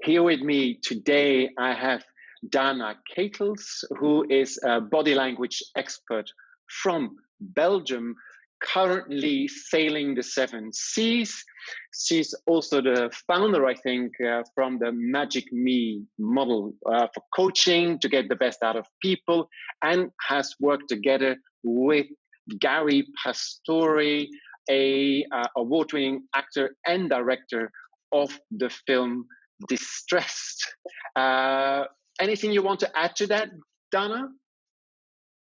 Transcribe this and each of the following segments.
here with me today, I have Dana Ketels, who is a body language expert from Belgium, currently sailing the 7 seas. She's also the founder, I think, from the Magic Me model for coaching to get the best out of people, and has worked together with Gary Pastore, a award-winning actor and director of the film Distressed. Anything you want to add to that, Dana?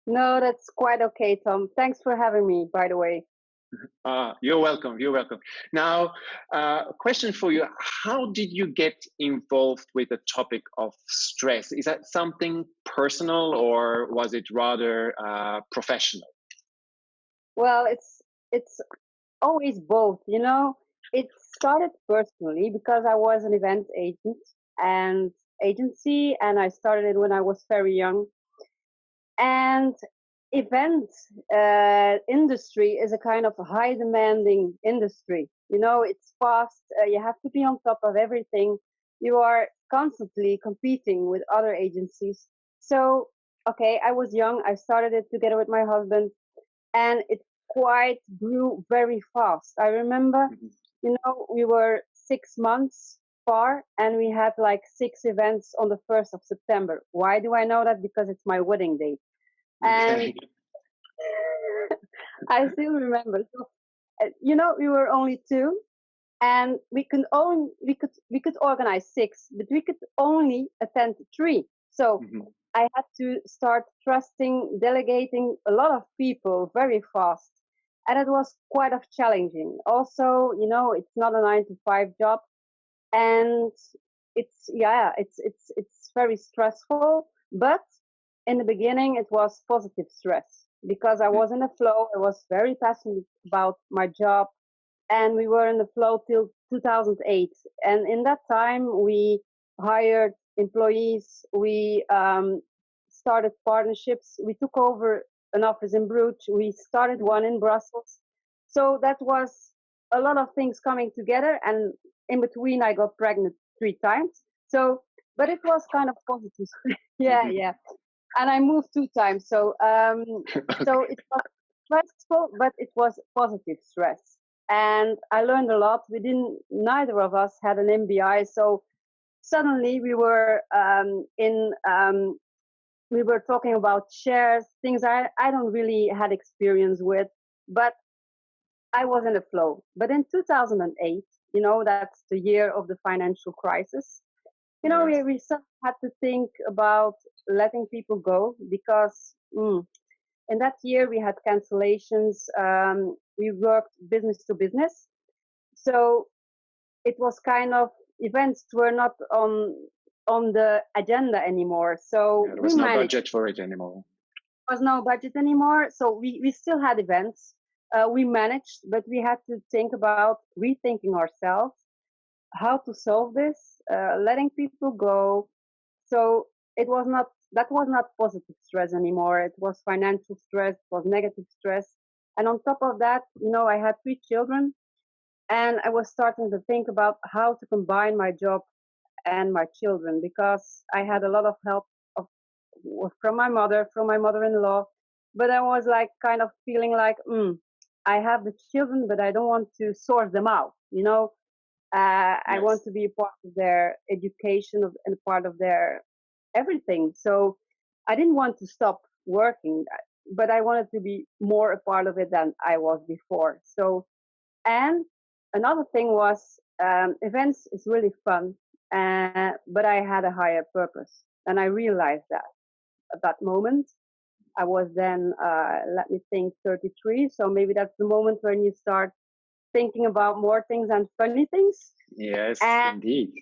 No, that's quite okay, Tom. Thanks for having me, by the way. You're welcome. You're welcome. Now, a question for you. How did you get involved with the topic of stress? Is that something personal or was it rather professional? Well, it's always both, you know. It started personally because I was an event agency, and I started it when I was very young. And event industry is a kind of high demanding industry. You know, it's fast. You have to be on top of everything. You are constantly competing with other agencies. So, okay, I was young. I started it together with my husband, and it quite grew very fast. I remember, you know, we were 6 months far and we had like 6 events on the 1st of September. Why do I know that? Because it's my wedding date. Okay. And I still remember. So, you know, we were only 2, and we could organize 6, but we could only attend 3. So I had to start trusting, delegating a lot of people very fast, and it was quite of challenging. Also, you know, it's not a 9 to 5 job, and it's very stressful. But in the beginning, it was positive stress because I was in the flow. I was very passionate about my job, and we were in the flow till 2008. And in that time, we hired employees. We started partnerships. We took over an office in Bruges. We started one in Brussels. So that was a lot of things coming together. And in between, I got pregnant 3 times. So, but it was kind of positive. Yeah. And I moved 2 times. So, so it was stressful, but it was positive stress. And I learned a lot. Neither of us had an MBI. So suddenly we were we were talking about shares, things I don't really had experience with, but I was in the flow. But in 2008, you know, that's the year of the financial crisis. You know, we had to think about letting people go because in that year we had cancellations. We worked business to business. So it was kind of, events were not on the agenda anymore. So there was no budget for it anymore. There was no budget anymore. So we still had events. We managed, but we had to think about rethinking ourselves, how to solve this, letting people go. So that was not positive stress anymore. It was financial stress, it was negative stress. And on top of that, you know, I had 3 children, and I was starting to think about how to combine my job and my children, because I had a lot of help from my mother-in-law, but I was like kind of feeling like, I have the children, but I don't want to source them out, you know. I want to be a part of their education and part of their everything. So I didn't want to stop working, but I wanted to be more a part of it than I was before. So, and another thing was, events is really fun, but I had a higher purpose, and I realized that at that moment. I was then, let me think, 33. So maybe that's the moment when you start thinking about more things and funny things. Yes, indeed.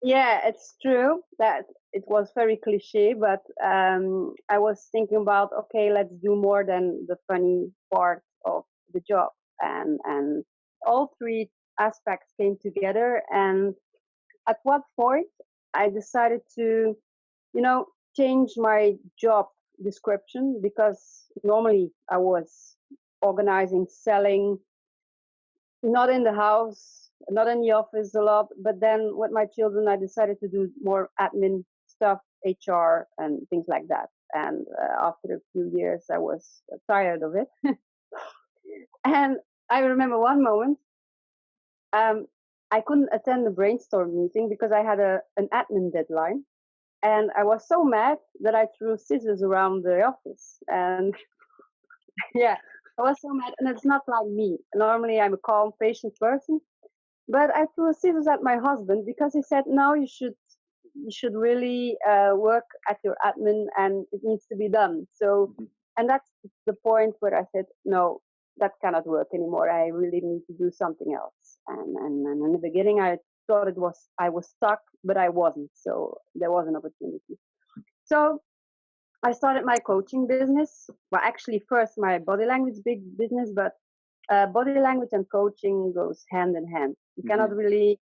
Yeah, it's true that it was very cliche, but I was thinking about, okay, let's do more than the funny part of the job. And all 3 aspects came together. And at what point I decided to, you know, change my job description, because normally I was organizing, selling, not in the house, not in the office a lot. But then with my children, I decided to do more admin stuff, HR and things like that. And after a few years, I was tired of it. And I remember one moment, I couldn't attend the brainstorm meeting because I had an admin deadline. And I was so mad that I threw scissors around the office. And yeah, I was so mad. And it's not like me. Normally, I'm a calm, patient person. But I threw scissors at my husband because he said, "No, you should really work at your admin, and it needs to be done." So, and that's the point where I said, "No, that cannot work anymore. I really need to do something else." And in the beginning, I thought I was stuck, but I wasn't. So there was an opportunity. So I started my coaching business. Well, actually, first my body language big business, but body language and coaching goes hand in hand. You cannot really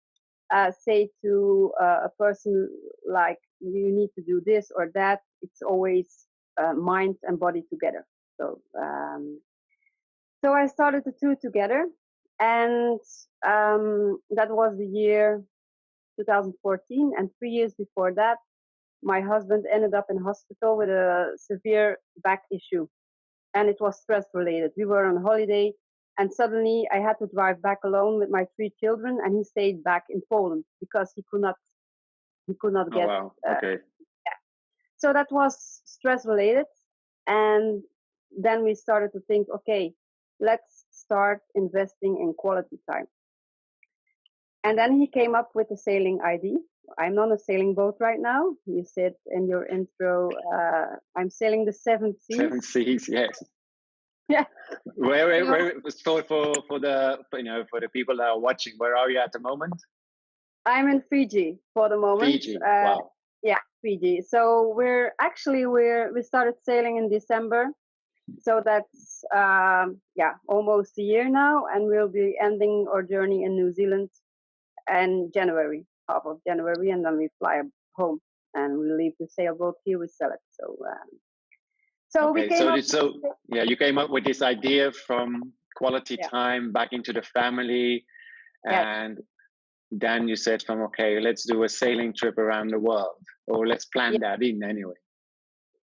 say to a person like, you need to do this or that. It's always mind and body together. So I started the two together, and that was the year 2014. And 3 years before that, my husband ended up in hospital with a severe back issue, and it was stress related. We were on holiday, and suddenly I had to drive back alone with my 3 children, and he stayed back in Poland because he could not get. Oh, wow. Okay. Yeah. So that was stress related, and then we started to think, okay, let's start investing in quality time. And then he came up with the sailing ID. I'm on a sailing boat right now. You said in your intro, I'm sailing the 7 seas. 7 seas, yes. Yeah. Where so for the people that are watching, where are you at the moment? I'm in Fiji for the moment. Fiji. Wow. Yeah, Fiji. So we started sailing in December. So that's almost a year now, and we'll be ending our journey in New Zealand in January, half of January, and then we fly home and we leave the sailboat here. We sell it. So okay, we came you came up with this idea from quality time back into the family, and then you said, okay, let's do a sailing trip around the world, or let's plan that in anyway.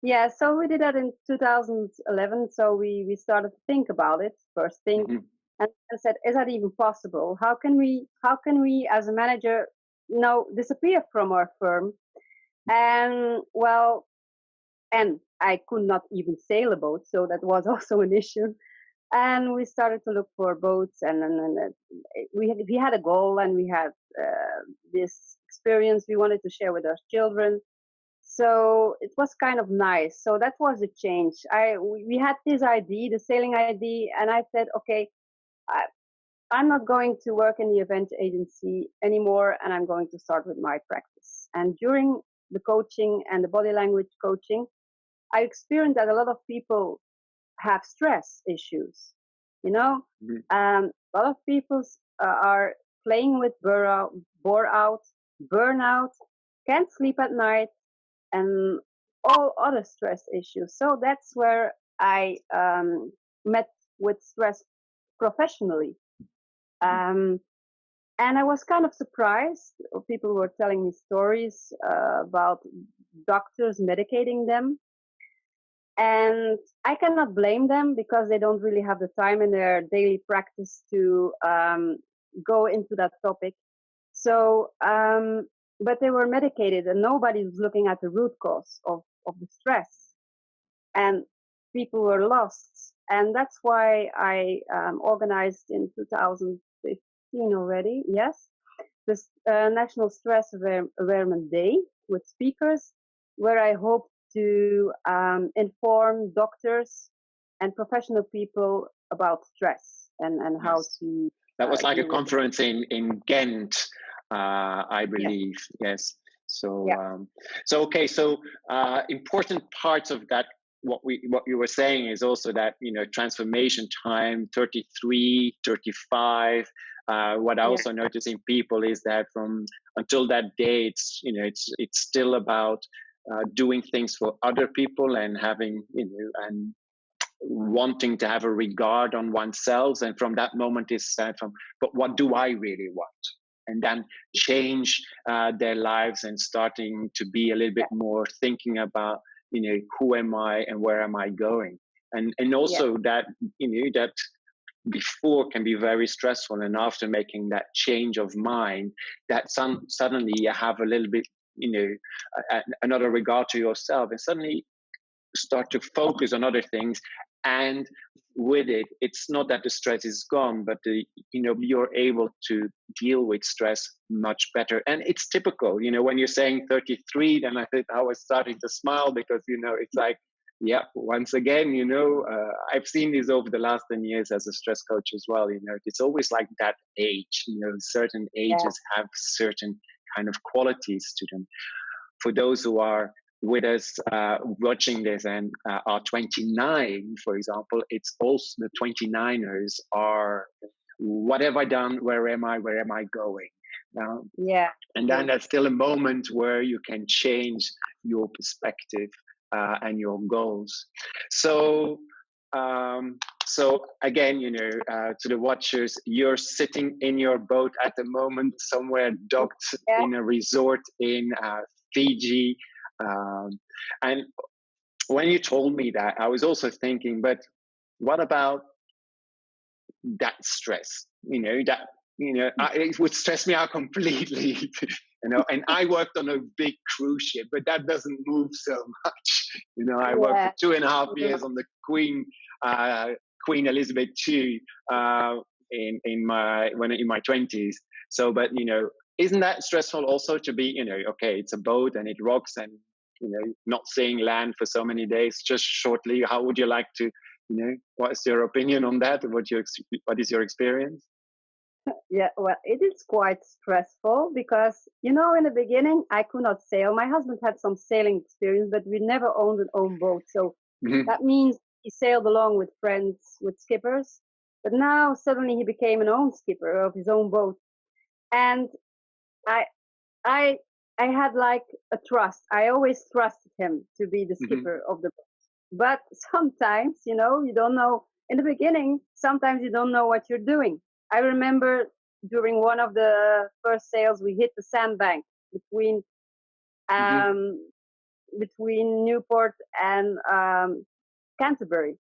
Yeah, so we did that in 2011. So we started to think about it first thing, and said, is that even possible? How can we as a manager disappear from our firm? And I could not even sail a boat, so that was also an issue. And we started to look for boats, and we had a goal, and we had this experience we wanted to share with our children. So it was kind of nice. So that was a change. We had this ID, the sailing ID, and I said, okay, I'm not going to work in the event agency anymore, and I'm going to start with my practice. And during the coaching and the body language coaching, I experienced that a lot of people have stress issues. A lot of people are playing with burnout, can't sleep at night, and all other stress issues. So that's where I met with stress professionally. And I was kind of surprised. People were telling me stories about doctors medicating them. And I cannot blame them because they don't really have the time in their daily practice to go into that topic. So, but they were medicated, and nobody was looking at the root cause of the stress. And people were lost. And that's why I organized in 2015 already, this National Stress Awareness Day with speakers, where I hope to inform doctors and professional people about stress and how to. That was like a conference in Ghent, I believe. Yes. So, important parts of that. What you were saying is also that transformation time 33, 35. What I also notice in people is that from until that day, it's still about doing things for other people and having and wanting to have a regard on oneself, and from that moment is from, but what do I really want? And then change their lives and starting to be a little bit more thinking about, who am I and where am I going? And also that, that before can be very stressful, and after making that change of mind, that suddenly you have a little bit, another regard to yourself, and suddenly start to focus on other things. And with it, it's not that the stress is gone, but you're able to deal with stress much better. And it's typical, when you're saying 33, then I think I was starting to smile, because it's like, yeah, once again, I've seen this over the last 10 years as a stress coach as well. It's always like that age, certain ages have certain kind of qualities to them. For those who are with us watching this and are 29, for example, it's also the 29ers are, what have I done? Where am I going? And then that's still a moment where you can change your perspective and your goals. So again, to the watchers, you're sitting in your boat at the moment, somewhere docked in a resort in Fiji. And when you told me that, I was also thinking, but what about that stress? It would stress me out completely. And I worked on a big cruise ship, but that doesn't move so much. I worked for 2.5 years on the Queen Elizabeth II in my 20s. So, but isn't that stressful also to be, okay, it's a boat and it rocks, and not seeing land for so many days? Just shortly, how would you like to, what's your opinion on that? What is your experience? Yeah, well, it is quite stressful because, in the beginning, I could not sail. My husband had some sailing experience, but we never owned an own boat. So that means he sailed along with friends, with skippers. But now suddenly he became an own skipper of his own boat. And I had like a trust. I always trusted him to be the skipper of the boat. But sometimes, you don't know. In the beginning, sometimes you don't know what you're doing. I remember during one of the first sails, we hit the sandbank between Newport and Canterbury.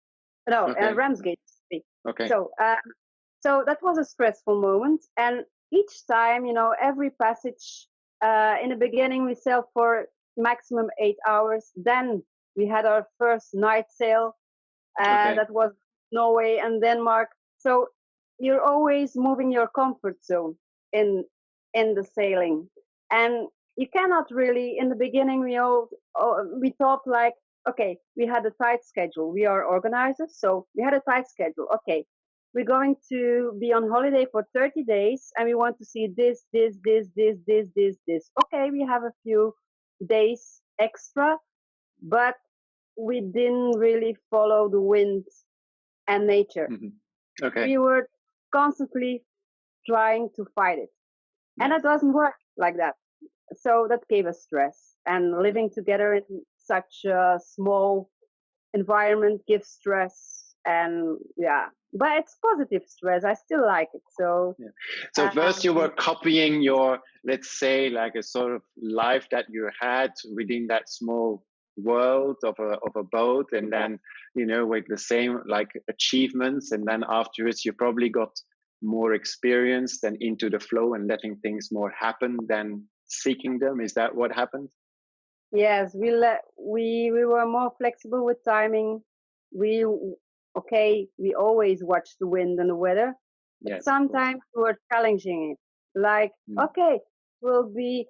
No, Ramsgate. Okay. So that was a stressful moment. And each time, every passage, in the beginning, we sailed for maximum 8 hours. Then we had our first night sail. That was Norway and Denmark. So you're always moving your comfort zone in the sailing. And you cannot really, in the beginning, we thought like, okay, we had a tight schedule. We are organizers, so we had a tight schedule. Okay, we're going to be on holiday for 30 days and we want to see this. Okay, we have a few days extra, but we didn't really follow the wind and nature. We were constantly trying to fight it. And it doesn't work like that. So that gave us stress. And living together in such a small environment gives stress. And but it's positive stress. I still like it. So first you were copying your, let's say, like a sort of life that you had within that small world of a boat, and then with the same like achievements, and then afterwards you probably got more experience than into the flow and letting things more happen than seeking them. Is that what happened? Yes, we were more flexible with timing. We always watch the wind and the weather. But sometimes we were challenging it. Like, okay, we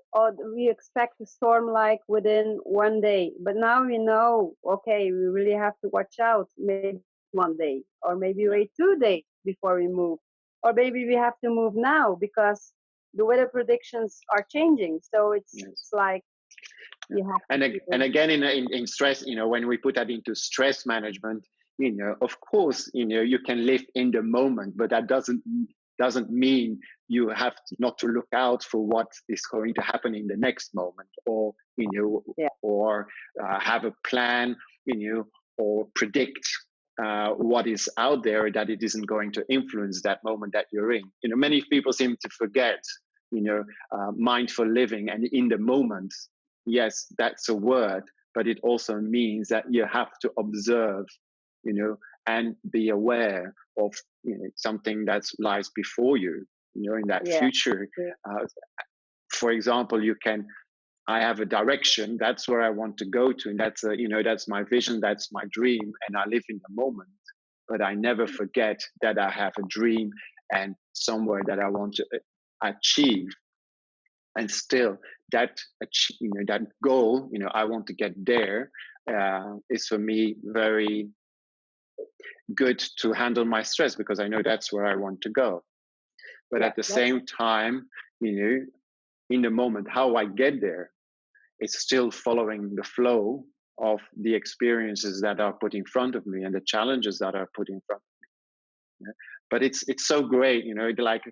expect a storm like within 1 day. But now we know, okay, we really have to watch out, maybe 1 day, or maybe wait 2 days before we move. Or maybe we have to move now because the weather predictions are changing. So it's like, and again, in stress, when we put that into stress management, of course, you can live in the moment, but that doesn't mean you have not to look out for what is going to happen in the next moment, or or have a plan, or predict what is out there, that it isn't going to influence that moment that you're in. Many people seem to forget, mindful living and in the moment. Yes, that's a word, but it also means that you have to observe, and be aware of something that lies before you, in that future. For example, I have a direction. That's where I want to go to, and that's my vision. That's my dream, and I live in the moment. But I never forget that I have a dream and somewhere that I want to achieve. And still, that goal, I want to get there, is for me very good to handle my stress, because I know that's where I want to go. But at the same time, in the moment, how I get there, it's still following the flow of the experiences that are put in front of me and the challenges that are put in front of me. Yeah? But it's so great, like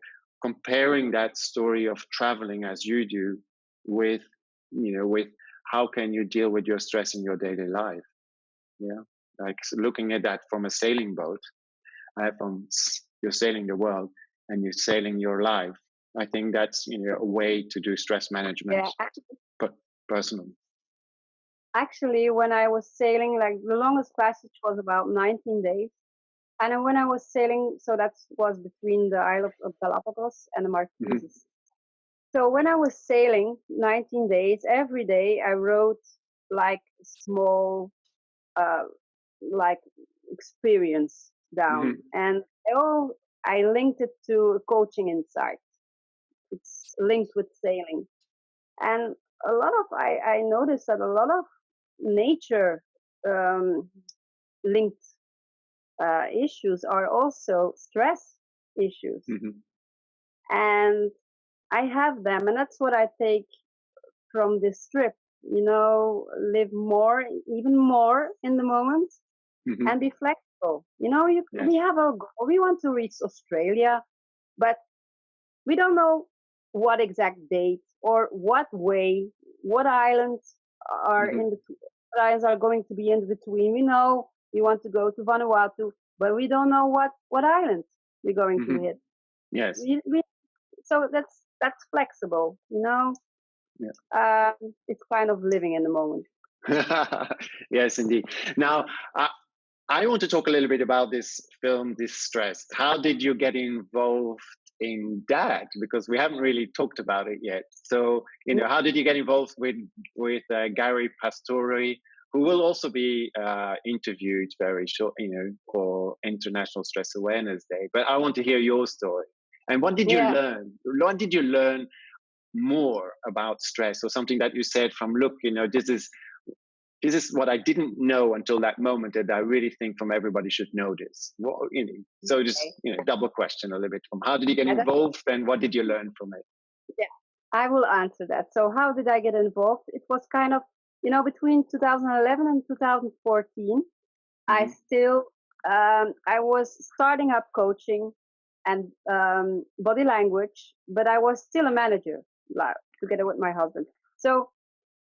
comparing that story of traveling as you do with how can you deal with your stress in your daily life. Yeah, like looking at that from a sailing boat, you're sailing the world and you're sailing your life. I think that's a way to do stress management. Personally. Actually, when I was sailing, like the longest passage was about 19 days. And when I was sailing, so that was between the Isle of Galapagos and the Marquesas. So when I was sailing 19 days, every day I wrote like small, like experience down. And I linked it to coaching insight. It's linked with sailing. And I noticed that a lot of nature linked issues are also stress issues. And I have them, and that's what I take from this trip. Live more, even more in the moment, and be flexible. We have our goal. We want to reach Australia, but we don't know what exact date or what way, what islands are what islands are going to be in between. We know we want to go to Vanuatu, but we don't know what islands we're going to hit. Yes. So that's flexible, Yeah. It's kind of living in the moment. Yes, indeed. Now, I want to talk a little bit about this film, Distressed. How did you get involved in that? Because we haven't really talked about it yet. So, how did you get involved with Gary Pastore, who will also be interviewed very short, for International Stress Awareness Day? But I want to hear your story. And what did you learn? What did you learn more about stress, or something that you said from, look, this is what I didn't know until that moment, that I really think from everybody should know this. So just double question a little bit from how did you get involved and what did you learn from it? Yeah, I will answer that. So how did I get involved? It was kind of between 2011 and 2014. I still I was starting up coaching and body language, but I was still a manager together with my husband. So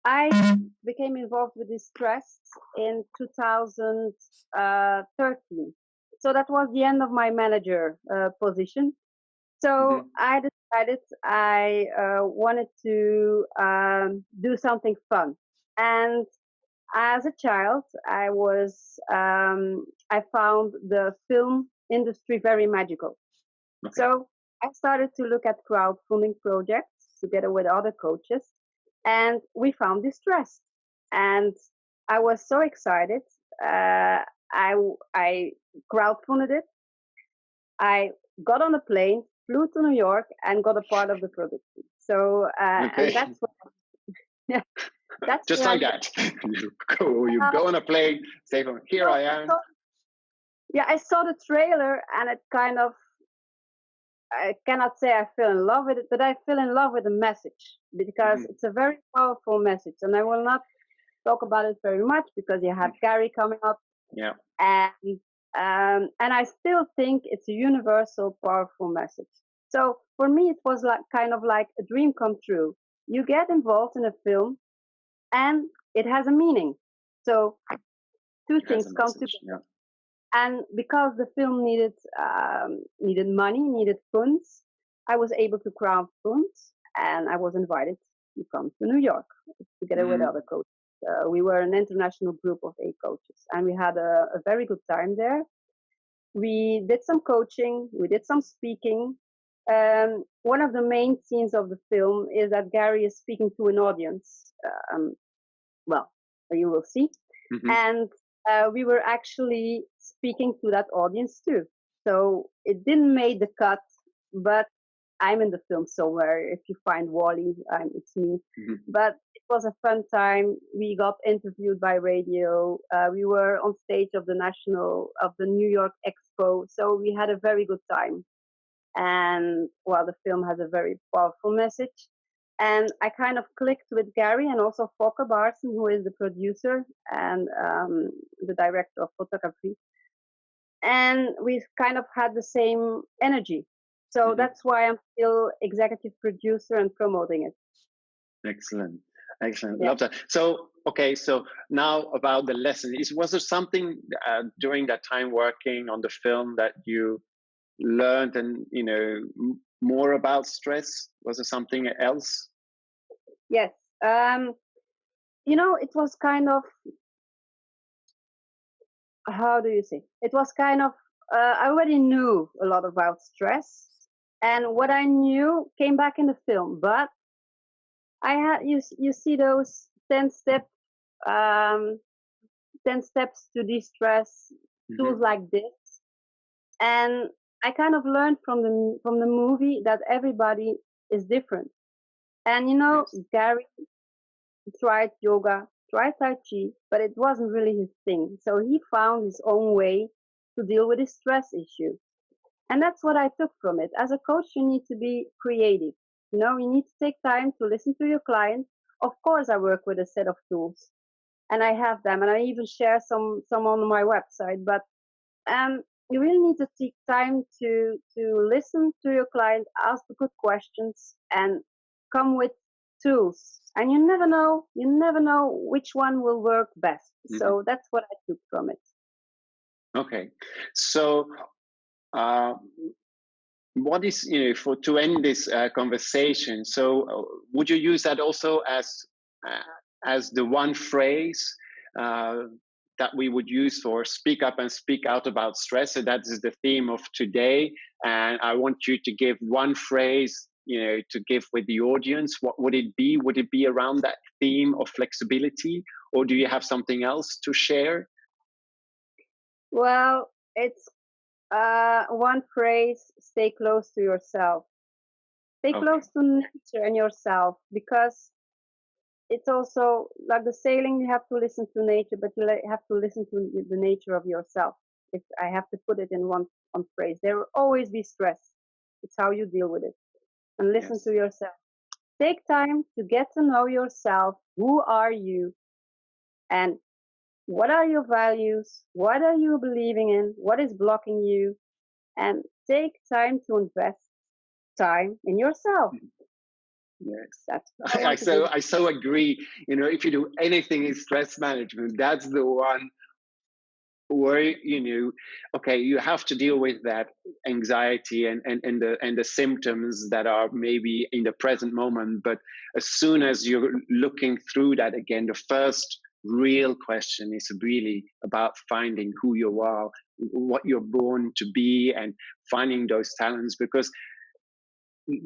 I became involved with this stress in 2013. So that was the end of my manager position. So I decided I wanted to do something fun. And as a child, I found the film industry very magical. Okay. So I started to look at crowdfunding projects together with other coaches, and we found Distressed. And I was so excited. I crowdfunded it. I got on a plane, flew to New York, and got a part of the production. So and that's what. Yeah, that's just like that. You go on a plane, say, "Here I am." I saw the trailer, and it kind of. I cannot say I fell in love with it, but I fell in love with the message because it's a very powerful message. And I will not talk about it very much because you have Gary coming up. Yeah. And I still think it's a universal, powerful message. So for me, it was kind of like a dream come true. You get involved in a film, and it has a meaning. So two things come together. And because the film needed money, needed funds, I was able to crowd funds, and I was invited to come to New York together with other coaches. We were an international group of 8 coaches, and we had a very good time there. We did some coaching, we did some speaking. One of the main scenes of the film is that Gary is speaking to an audience. Well, you will see. And we were actually speaking to that audience too. So it didn't make the cut, but I'm in the film somewhere. If you find Wally, it's me. But it was a fun time. We got interviewed by radio. We were on stage of the New York Expo. So we had a very good time. And well, the film has a very powerful message. And I kind of clicked with Gary and also Fokker Barson, who is the producer and the director of photography. And we've kind of had the same energy. So that's why I'm still executive producer and promoting it. Excellent. Excellent. Love that. So, okay, so now about the lesson. Was there something during that time working on the film that you learned and, more about stress? Was there something else? Yes. It was kind of, how do you say? It was kind of, I already knew a lot about stress, and what I knew came back in the film, but I had, you see those 10 steps to de-stress, tools like this. And I kind of learned from the movie that everybody is different. And Gary tried yoga, tried Tai Chi, but it wasn't really his thing. So he found his own way to deal with his stress issue. And that's what I took from it. As a coach, you need to be creative. You need to take time to listen to your client. Of course, I work with a set of tools, and I have them, and I even share some on my website. But you really need to take time to listen to your client, ask the good questions, and come with tools. And you never know which one will work best. So that's what I took from it. Okay, so what is to end this conversation? So would you use that also as the one phrase that we would use for speak up and speak out about stress? So that is the theme of today, and I want you to give one phrase to give with the audience. What would it be? Would it be around that theme of flexibility, or do you have something else to share? Well, it's one phrase: stay close to yourself. Stay close to nature and yourself, because it's also like the sailing. You have to listen to nature, but you have to listen to the nature of yourself. If I have to put it in one phrase, there will always be stress. It's how you deal with it. And listen to yourself. Take time to get to know yourself. Who are you? And what are your values? What are you believing in? What is blocking you? And take time to invest time in yourself. Yes, I so agree. If you do anything in stress management, that's the one where you have to deal with that anxiety and the symptoms that are maybe in the present moment. But as soon as you're looking through that again, the first real question is really about finding who you are, what you're born to be, and finding those talents, because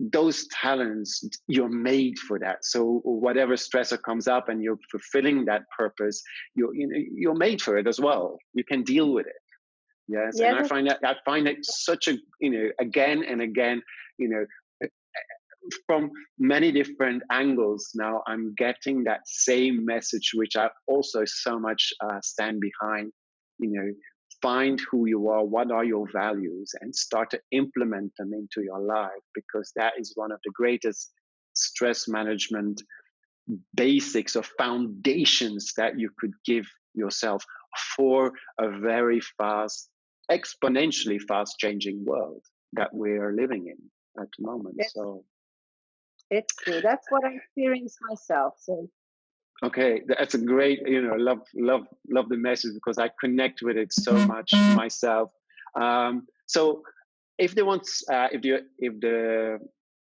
those talents, you're made for that. So whatever stressor comes up and you're fulfilling that purpose, you're made for it as well. You can deal with it. Yes. And I find that such a, again and again, from many different angles now, I'm getting that same message, which I also so much stand behind. Find who you are, what are your values, and start to implement them into your life, because that is one of the greatest stress management basics or foundations that you could give yourself for a very fast, exponentially fast changing world that we're living in at the moment. So it's true. That's what I experienced myself. So Okay, that's a great, love the message because I connect with it so much myself. So if they want, if the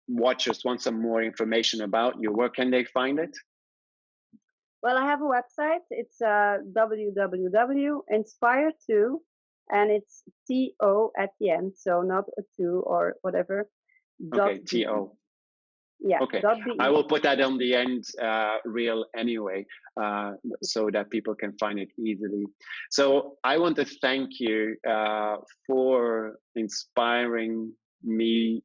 watchers want some more information about you, where can they find it? Well, I have a website. It's www.inspire2, and it's TO at the end, so not a 2 or whatever. Okay, .be. TO. Yeah. Okay, .be. I will put that on the end reel anyway, so that people can find it easily. So I want to thank you for inspiring me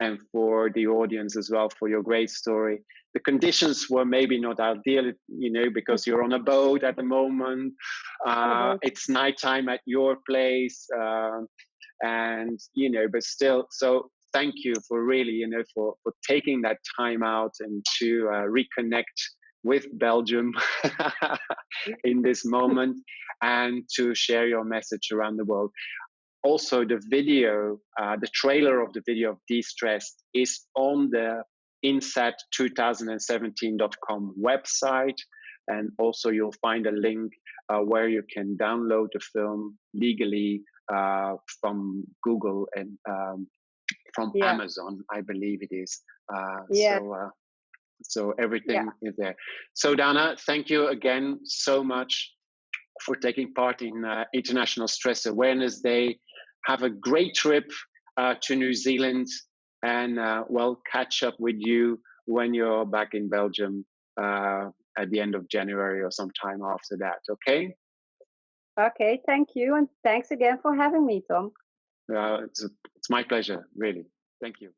and for the audience as well for your great story. The conditions were maybe not ideal, because you're on a boat at the moment. It's nighttime at your place, and but still. So thank you for really, for taking that time out and to reconnect with Belgium in this moment and to share your message around the world. Also, the video, the trailer of the video of De-Stressed is on the INSAD2017.com website. And also you'll find a link where you can download the film legally from Google and from Amazon, I believe it is. So everything is there. So Dana, thank you again so much for taking part in International Stress Awareness Day. Have a great trip to New Zealand, and we'll catch up with you when you're back in Belgium at the end of January or sometime after that, okay? Okay, thank you. And thanks again for having me, Tom. It's my pleasure, really. Thank you.